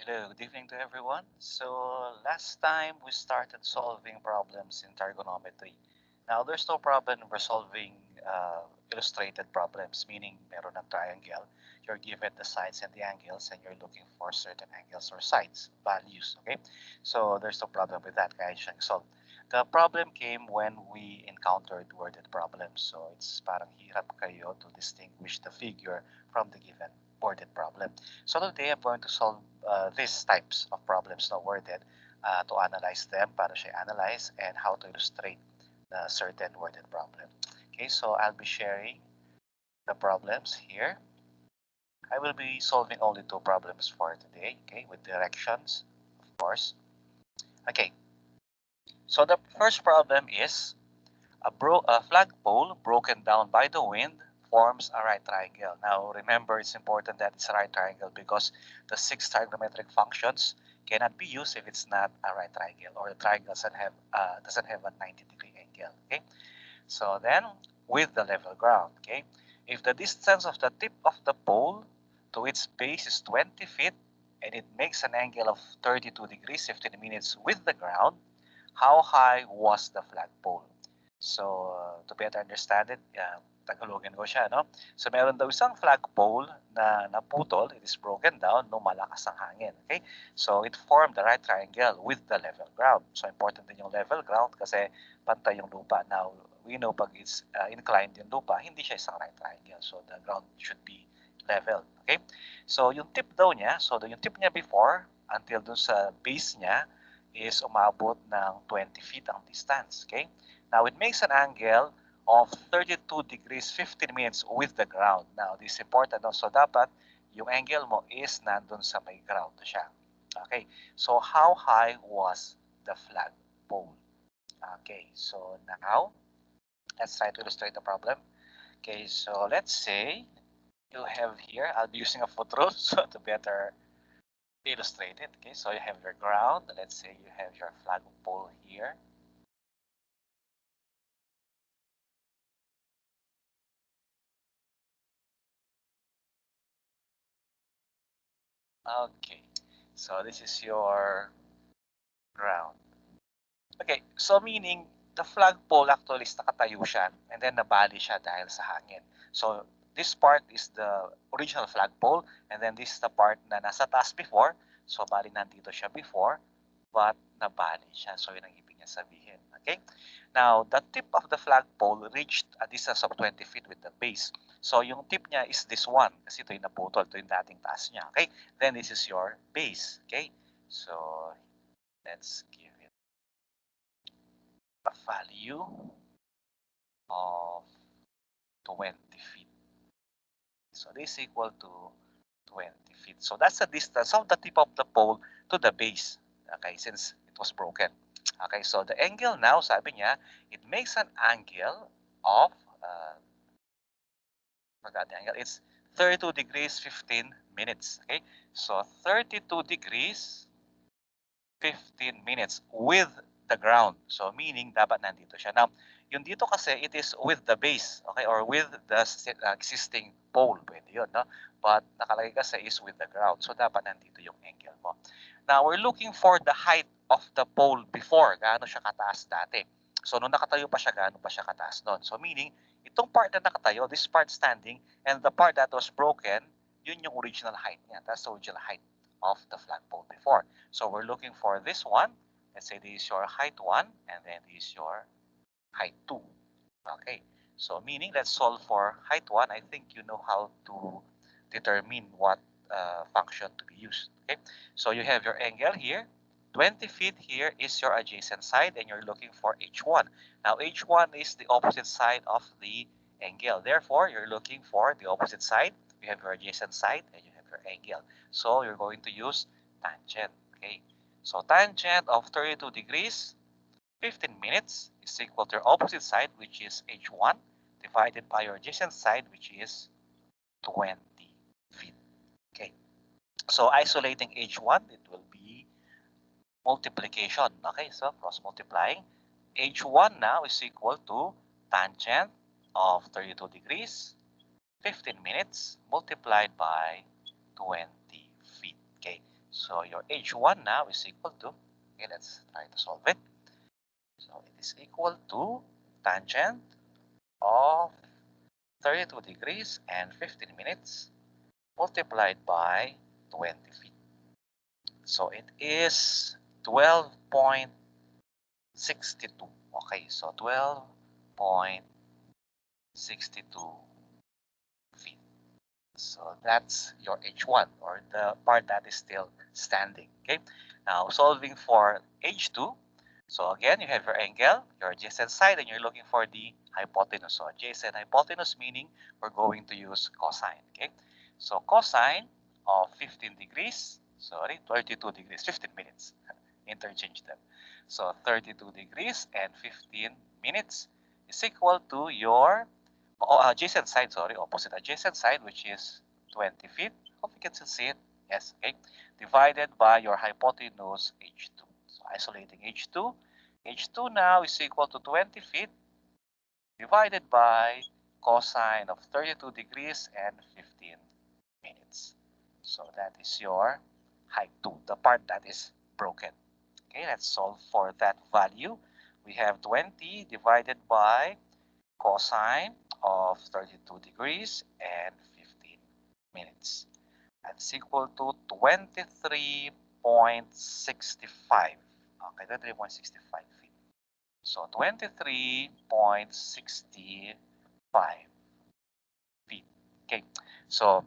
Hello, good evening to everyone. So last time we started solving problems in trigonometry. Now there's no problem in resolving illustrated problems, meaning meron ng triangle. You're given the sides and the angles and you're looking for certain angles or sides values. Okay, so there's no problem with that kaya siyang solve. The problem came when we encountered worded problems. So it's parang hirap kayo to distinguish the figure from the given worded problem. So today I'm going to solve these types of problems na worded to analyze them, paano siya analyze, and how to illustrate the certain worded problem. Okay, so I'll be sharing the problems here. I will be solving only two problems for today, okay, with directions, of course. Okay, so the first problem is a flagpole broken down by the wind forms a right triangle. Now, remember, it's important that it's a right triangle because the six trigonometric functions cannot be used if it's not a right triangle or the triangle doesn't have a 90-degree angle. Okay, so then with the level ground. Okay, if the distance of the tip of the pole to its base is 20 feet and it makes an angle of 32 degrees 15 minutes with the ground, how high was the flagpole? So, to better understand it, Tagalogin ko siya, no? So, meron daw isang flagpole na naputol, it is broken down nung malakas ang hangin, okay? So, it formed the right triangle with the level ground. So, important din yung level ground kasi pantay yung lupa. Now, we know pag it's inclined yung lupa, hindi siya isang right triangle. So, the ground should be level, okay? So, yung tip daw niya, so yung tip niya before, until dun sa base niya, is umabot ng 20 feet ang distance, okay? Now, it makes an angle of 32 degrees 15 minutes with the ground. Now, this is important. No? So, dapat yung angle mo is nandun sa may ground siya. Okay. So, how high was the flagpole? Okay. So, now, let's try to illustrate the problem. Okay. So, let's say you have here, I'll be using a foot rule so to better illustrate it. Okay. So, you have your ground. Let's say you have your flagpole here. Okay, so this is your ground. Okay, so meaning the flagpole actually is nakatayo siya and then nabali siya dahil sa hangin. So this part is the original flagpole and then this is the part na nasa taas before. So bali nandito siya before but nabali siya. So yun ang ibig niya sabihin. Okay? Now, the tip of the flagpole reached a distance of 20 feet with the base. So yung tip niya is this one kasi ito yung naputol. Ito yung dating taas niya. Okay? Then this is your base. Okay? So let's give it a value of 20 feet. So this is equal to 20 feet. So that's the distance of the tip of the pole to the base. Okay, since it was broken. Okay, so the angle now, sabi niya, it makes an angle of, forgot the angle, it's 32 degrees 15 minutes. Okay, so 32 degrees 15 minutes with the ground. So meaning dapat nandito siya. Now, yung dito kasi it is with the base, okay, or with the existing pole. Pwede yun, no? But nakalagay kasi is with the ground. So dapat nandito yung angle mo. Now, we're looking for the height of the pole before. Gaano siya kataas dati. So nung nakatayo pa siya, gaano pa siya kataas noon. So meaning, itong part na nakatayo, this part standing, and the part that was broken, yun yung original height niya. That's the original height of the flagpole before. So we're looking for this one. Let's say this is your height 1 and then this is your height 2. Okay. So meaning let's solve for height 1. I think you know how to determine what function to be used. Okay. So you have your angle here. 20 feet here is your adjacent side and you're looking for H1. Now H1 is the opposite side of the angle. Therefore, you're looking for the opposite side. You have your adjacent side and you have your angle. So you're going to use tangent. Okay. So tangent of 32 degrees 15 minutes is equal to your opposite side, which is H1, divided by your adjacent side, which is 20 feet. Okay. So isolating H1, it will be multiplication. Okay, so cross multiplying. H1 now is equal to tangent of 32 degrees 15 minutes multiplied by 20 feet. Okay, So your h1 now is equal to, okay, let's try to solve it. So it is equal to tangent of 32 degrees and 15 minutes multiplied by 20 feet. So it is 12.62. Okay, so 12.62 feet. So that's your H1, or the part that is still standing. Okay. Now solving for H2. So again, you have your angle, your adjacent side, and you're looking for the hypotenuse. So adjacent hypotenuse meaning we're going to use cosine. Okay. So cosine of 15 degrees, sorry, 32 degrees, 15 minutes. Interchange them. So 32 degrees and 15 minutes is equal to your adjacent side, sorry, opposite adjacent side, which is 20 feet. Hope you can still see it. Yes, okay. Divided by your hypotenuse h2. So isolating h2. h2 now is equal to 20 feet divided by cosine of 32 degrees and 15 minutes. So that is your height 2, the part that is broken. Okay, let's solve for that value. We have 20 divided by cosine of 32 degrees and 15 minutes. That's equal to 23.65. Okay, 23.65 feet. So 23.65 feet. Okay, so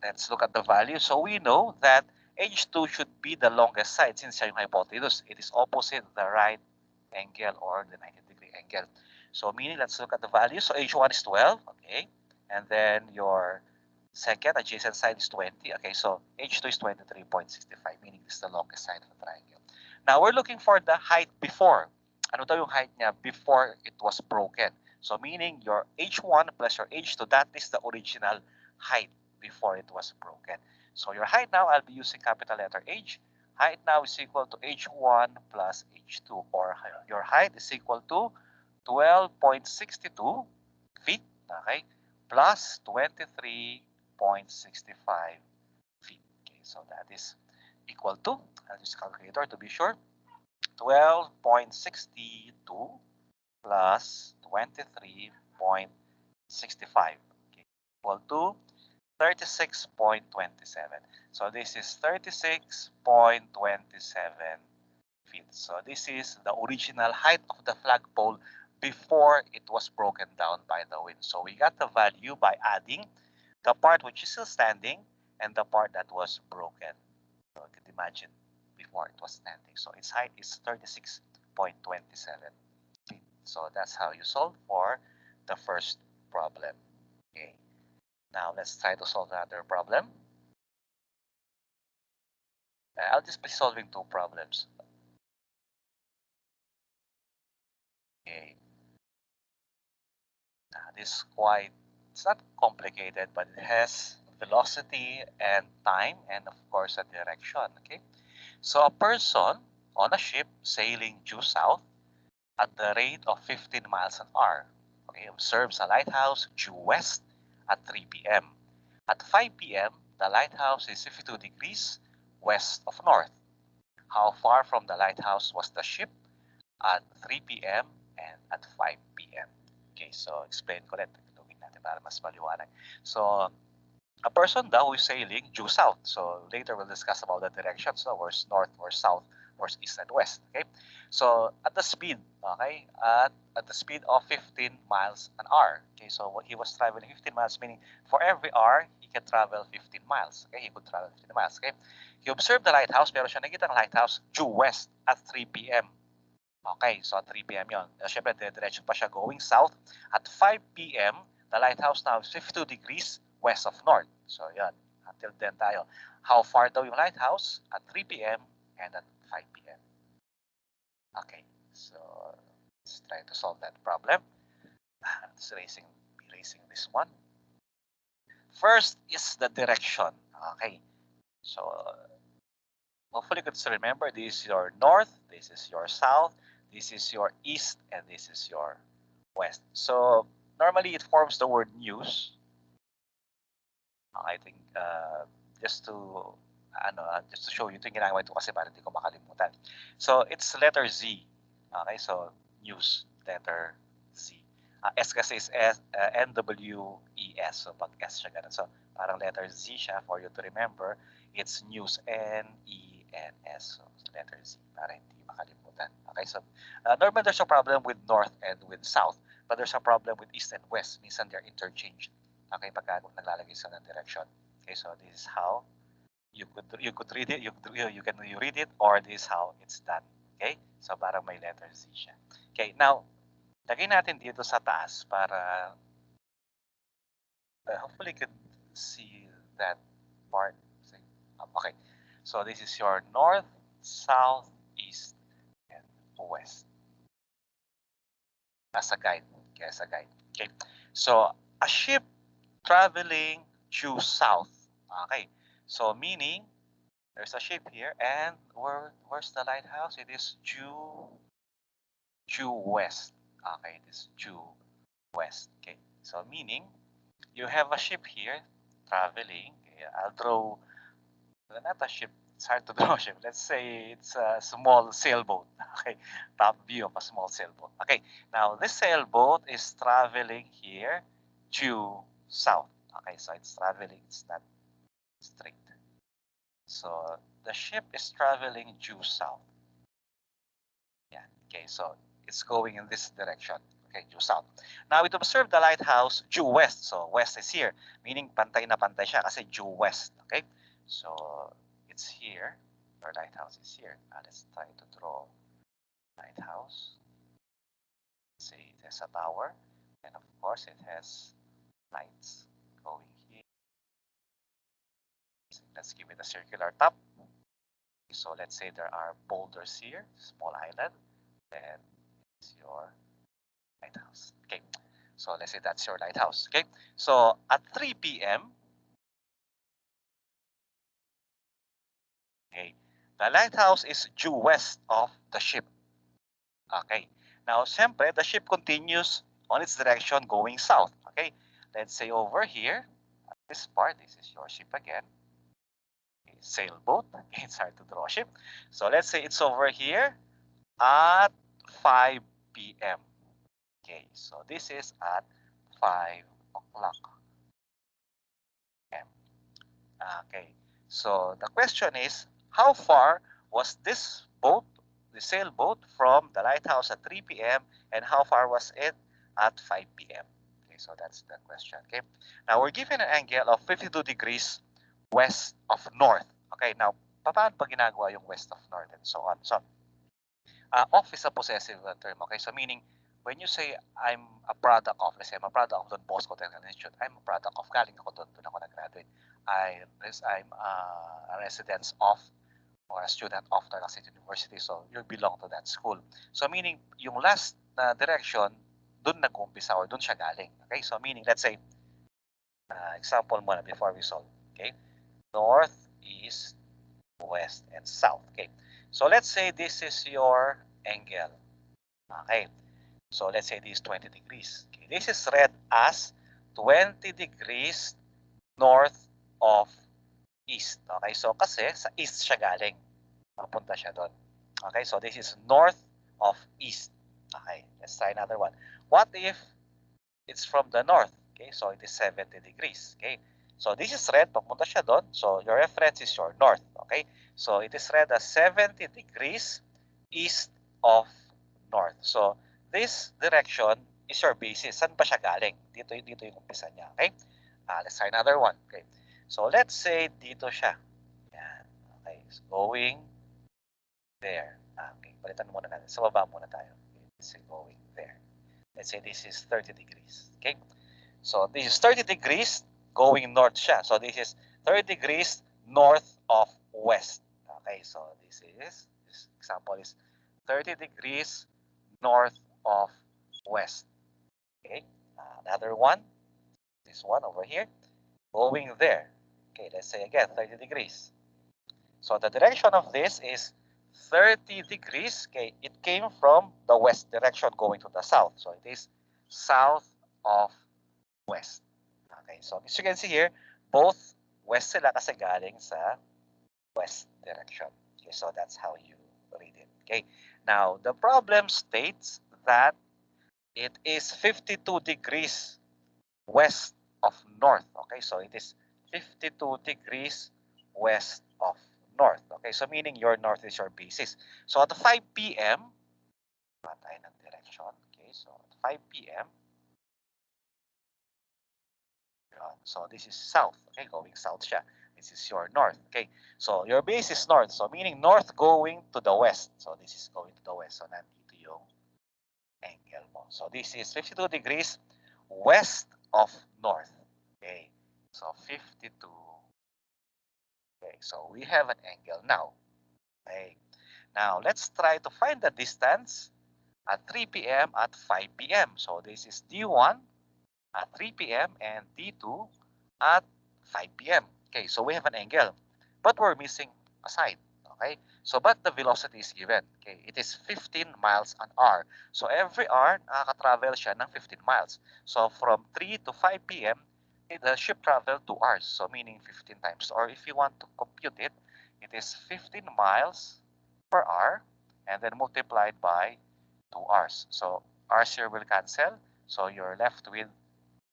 let's look at the value. So we know that H2 should be the longest side since yung hypotenuse. It is opposite the right angle or the 90-degree angle. So meaning, let's look at the value. So H1 is 12, okay? And then your second adjacent side is 20. Okay, so H2 is 23.65, meaning this is the longest side of the triangle. Now, we're looking for the height before. Ano daw yung height niya before it was broken? So meaning your H1 plus your H2, that is the original height before it was broken. So your height now, I'll be using capital letter H. Height now is equal to H1 plus H2, or your height is equal to 12.62 feet, okay, plus 23.65 feet. Okay, so that is equal to, I'll use calculator to be sure, 12.62 plus 23.65, okay, equal to 36.27. So this is 36.27 feet. So this is the original height of the flagpole before it was broken down by the wind. So we got the value by adding the part which is still standing and the part that was broken. So you can imagine before it was standing. So its height is 36.27 feet. So that's how you solve for the first problem. Okay. Now let's try to solve another problem. I'll just be solving two problems. Okay. This quite, it's not complicated, but it has velocity and time and of course a direction. Okay. So a person on a ship sailing due south at the rate of 15 miles an hour, okay, observes a lighthouse due west at 3 p.m. At 5 p.m., the lighthouse is 52 degrees west of north. How far from the lighthouse was the ship at 3 p.m. and at 5 p.m.? Okay, so explain ko ulit. Tulungin natin para mas maliwanag. So, a person daw who is sailing due south. So later we'll discuss about the directions, so where's north or south or east and west. Okay, so at the speed, okay, at the speed of 15 miles an hour. Okay, so he was traveling 15 miles, meaning for every hour he can travel 15 miles. Okay, he could travel 15 miles. Okay, he observed the lighthouse, pero siya nakita ng lighthouse due west at 3 p.m. Okay, so at 3 p.m. yun. Siyempre, diretso pa siya going south. At 5 p.m., the lighthouse now is 52 degrees west of north. So, yan. Until then tayo. How far daw yung lighthouse? At 3 p.m. and at 5 p.m. Okay, so let's try to solve that problem. Let's erasing this one. First is the direction. Okay, so hopefully you can still remember, this is your north, this is your south, this is your east, and this is your west. So normally it forms the word news. I think just to just to show you, ito yung ginagawa ito kasi para hindi ko makalimutan. So, it's letter Z. Okay, so news, letter Z. S kasi is NWES. So, pag S siya ganun. So, parang letter Z siya for you to remember. It's news, N-E-N-S. So, letter Z para hindi makalimutan. Okay, so normally there's a problem with north and with south, but there's a problem with east and west. Minsan they're interchanged. Okay, pagka naglalagay sa ng direction. Okay, so this is how you could read it, you read it, or this is how it's done. Okay? So parang may letter Z siya. Okay, now lagay natin dito sa taas para hopefully you could see that part. Okay. So this is your north, south, east, and west. As a guide. Okay, as a guide. Okay. So a ship traveling due south. Okay. So meaning there's a ship here, and where's the lighthouse? It is due west. Okay, it is due west. Okay, so meaning you have a ship here traveling. Okay, I'll draw not a ship. It's hard to draw a ship. Let's say it's a small sailboat. Okay, top view of a small sailboat. Okay, now this sailboat is traveling here due south. Okay, so it's traveling. It's not straight. So the ship is traveling due south. Yeah. Okay, so it's going in this direction. Okay, due south. Now, it observed the lighthouse due west. So, west is here. Meaning, pantay na pantay siya kasi due west. Okay? So, it's here. Our lighthouse is here. Now, let's try to draw lighthouse. Let's say it has a tower. And, of course, it has lights going here. Let's give it a circular top. So, let's say there are boulders here. Small island. Then, it's your lighthouse. Okay, so let's say that's your lighthouse. Okay, so at 3 p.m. Okay, the lighthouse is due west of the ship. Okay, now siyempre the ship continues on its direction going south. Okay, let's say over here, this part, this is your ship again. Okay, sailboat. Okay, it's hard to draw a ship. So let's say it's over here at 5 p.m. Okay, so this is at 5 o'clock. Okay, so the question is, how far was this boat, the sailboat, from the lighthouse at 3 p.m. and how far was it at 5 p.m.? Okay, so that's the question. Okay, now we're given an angle of 52 degrees west of north. Okay, now paano pa ginagawa yung west of north and so on? So, off is a possessive term. Okay, so meaning when you say I'm a product of, let's say I'm a product of Don Bosco Technical Institute, I'm a product of, galing ako doon ako nag-graduate. I'm a resident of or a student of Tarlac State University, so you belong to that school. So meaning yung last na direction, doon nag-umpisa or doon siya galing. Okay, so meaning let's say, example muna before we solve. Okay, north, east, west, and south. Okay, so let's say this is your angle. Okay, so let's say this is 20 degrees. Okay, this is read as 20 degrees north of east. Okay, so kasi sa east siya galing. Papunta siya doon. Okay, so this is north of east. Okay, let's try another one. What if it's from the north? Okay, so it is 70 degrees. Okay, so this is red, papunta siya doon. So your reference is your north. Okay, so it is read as 70 degrees east of north. So this direction is your basis. Saan pa siya galing? Dito yung umpisa niya. Okay, let's try another one. Okay, so let's say dito siya. Yan. Okay, so going there. Okay, palitan muna natin. Sa baba muna tayo. Okay, let's say going there. Let's say this is 30 degrees. Okay, so this is 30 degrees going north siya. So this is 30 degrees north of west. Okay, so this example is 30 degrees north of west. Okay, another one, this one over here, going there. Okay, let's say again 30 degrees. So the direction of this is 30 degrees. Okay, it came from the west direction going to the south. So it is south of west. Okay, so as you can see here, both west sila kasi galing sa west direction. Okay, so that's how you read it. Okay, now the problem states that it is 52 degrees west of north. Okay, so it is 52 degrees west of north. Okay, so meaning your north is your basis. So at 5 p.m., patay ng direction. Okay, so at 5 p.m., so this is south. Okay, going south siya. This is your north. Okay, so your base is north. So meaning north going to the west. So this is going to the west. So nandito yung angle mo. So this is 52 degrees west of north. Okay, so 52. Okay, so we have an angle now. Okay, now let's try to find the distance at 3 p.m. at 5 p.m. So this is D1 at 3 p.m. and D2 at 5 p.m. Okay, so we have an angle, but we're missing a side. Okay, so but the velocity is given. Okay, it is 15 miles an hour. So every hour, nakaka-travel siya ng 15 miles. So from 3 to 5 p.m., the ship traveled 2 hours. So meaning 15 times. Or if you want to compute it, it is 15 miles per hour and then multiplied by 2 hours. So hours here will cancel. So you're left with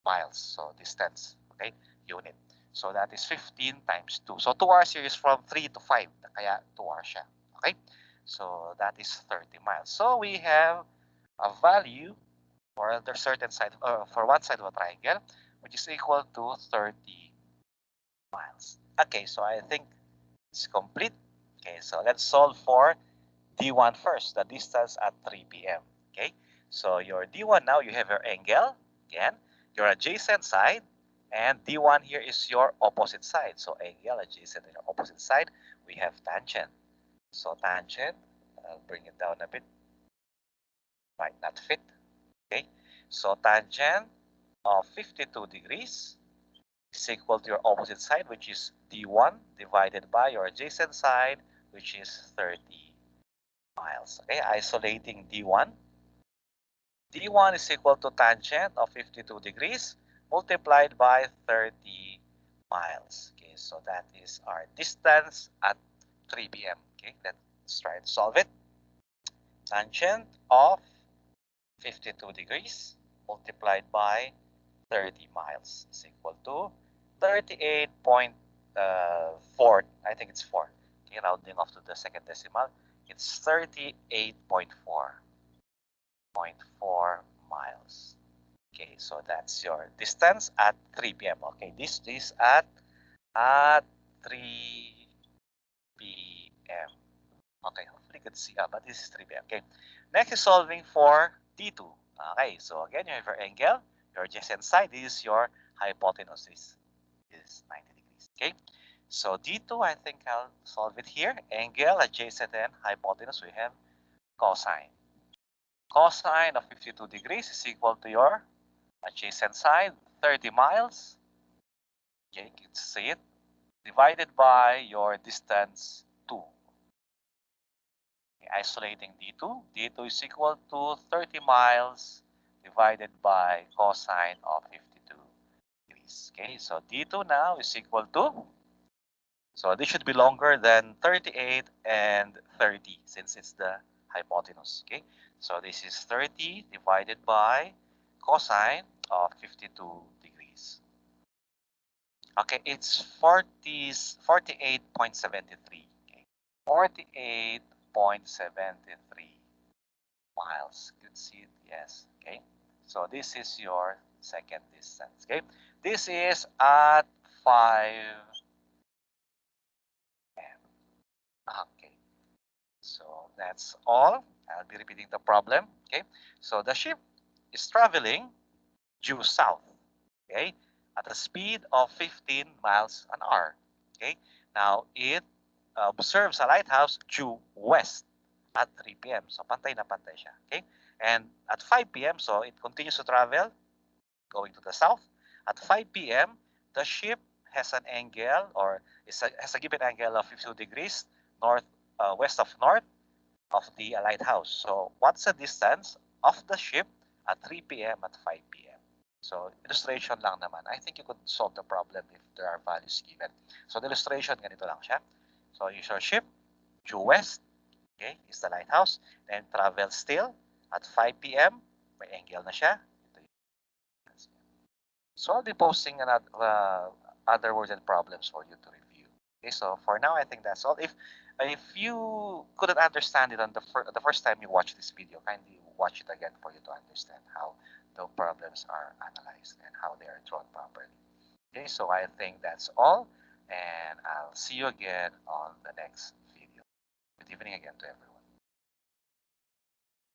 miles. So distance, okay, unit. So that is 15 times 2. So 2 hours here is from 3 to 5. Kaya 2 hours siya. Okay? So that is 30 miles. So we have a value for the certain side, for one side of a triangle, which is equal to 30 miles. Okay, so I think it's complete. Okay, so let's solve for D1 first, the distance at 3 p.m. Okay, so your D1 now, you have your angle, again, your adjacent side, and D1 here is your opposite side. So angle, adjacent, and your opposite side, we have tangent. So tangent, I'll bring it down a bit, might not fit. Okay, so tangent of 52 degrees is equal to your opposite side, which is D1 divided by your adjacent side, which is 30 miles. Okay, isolating D1. D1 is equal to tangent of 52 degrees multiplied by 30 miles. Okay, so that is our distance at 3 p.m. Okay, let's try to solve it. Tangent of 52 degrees multiplied by 30 miles is equal to 38.4. I think it's 4. Okay, rounding off to the second decimal. It's 38.4 miles. Okay, so that's your distance at 3 p.m. Okay, this is at 3 p.m. Okay, hopefully you can see, but this is 3 p.m. Okay, next is solving for D2. Okay, so again, you have your angle, your adjacent side, this is your hypotenuse, this is 90 degrees. Okay, so D2, I think I'll solve it here. Angle, adjacent, and hypotenuse, we have cosine. Cosine of 52 degrees is equal to your adjacent side, 30 miles. Okay, you can see it. Divided by your distance, 2. Okay, isolating D2. D2 is equal to 30 miles divided by cosine of 52 degrees. Okay, so D2 now is equal to, so this should be longer than 38 and 30 since it's the hypotenuse. Okay, so this is 30 divided by cosine of 52 degrees. Okay, it's 48.73. Okay, 48.73 miles. You can see it, yes. Okay, so this is your second distance. Okay, this is at 5 m. Okay, so that's all. I'll be repeating the problem. Okay, so the ship is traveling due south. Okay, at a speed of 15 miles an hour. Okay, now it observes a lighthouse due west at 3 p.m. So pantay na pantay siya. Okay, and at 5 p.m. so it continues to travel going to the south. At 5 p.m. the ship has an angle, or has a given angle of 52 degrees north, west of north of the lighthouse. So what's the distance of the ship at 3 p.m. at 5 p.m.? So illustration lang naman. I think you could solve the problem if there are values given. So the illustration, ganito lang siya. So use your ship, due west, okay, is the lighthouse. Then travel still at 5 p.m. May angle na siya. Ito yung, so I'll be posting another, other words and problems for you to review. Okay, so for now, I think that's all. If you couldn't understand it on the first time you watch this video, kindly watch it again for you to understand how the problems are analyzed and how they are drawn properly. Okay, so I think that's all, and I'll see you again on the next video. Good evening again to everyone.